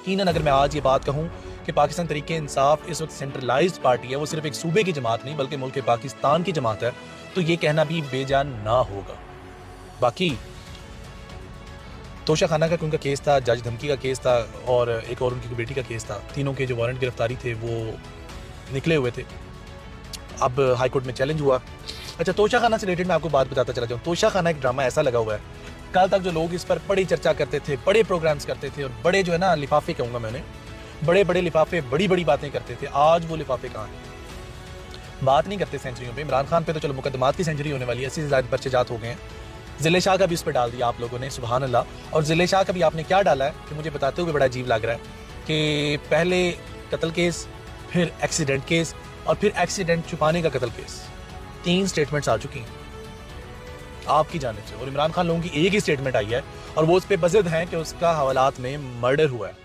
यकीनन अगर मैं आज ये बात कहूँ कि पाकिस्तान तरीके इंसाफ इस वक्त सेंट्रलाइज्ड पार्टी है, वो सिर्फ एक सूबे की जमात नहीं बल्कि मुल्क पाकिस्तान की जमात है, तो ये कहना भी बेजान ना होगा। बाकी तोशा खाना का उनका केस था, जज धमकी का केस था और एक और उनकी बेटी का केस था। तीनों के जो वारंट गिरफ्तारी थे वो निकले हुए थे। अब हाई कोर्ट में चैलेंज हुआ। अच्छा, तोशा खाना से रिलेटेड मैं आपको बात बताता चला जाऊँ। तोशा खाना एक ड्रामा ऐसा लगा हुआ है, कल तक जो लोग इस पर बड़ी चर्चा करते थे, बड़े प्रोग्राम्स करते थे और बड़े जो है ना लिफाफे कहूँगा मैं उन्हें, बड़े बड़े लिफाफे, बड़ी बड़ी बातें करते थे, आज वो लिफाफे कहाँ हैं? बात नहीं करते सेंचुरियों पे। इमरान खान पे तो चलो मुकदमात की सेंचुरी होने वाली है, 80 से ज़्यादा पर्चे जात हो गए हैं। ज़िले शाह का भी उस पर डाल दिया आप लोगों ने, सुभान अल्लाह। और ज़िले शाह का भी आपने क्या डाला है कि मुझे बताते हुए बड़ा अजीब लग रहा है कि पहले कत्ल केस, फिर एक्सीडेंट केस और फिर एक्सीडेंट छुपाने का कत्ल केस। 3 स्टेटमेंट्स आ चुकी हैं आपकी जानिब से और इमरान खान लोगों की एक ही स्टेटमेंट आई है और वो उस पर बज़िद हैं कि उसका हवालात में मर्डर हुआ है।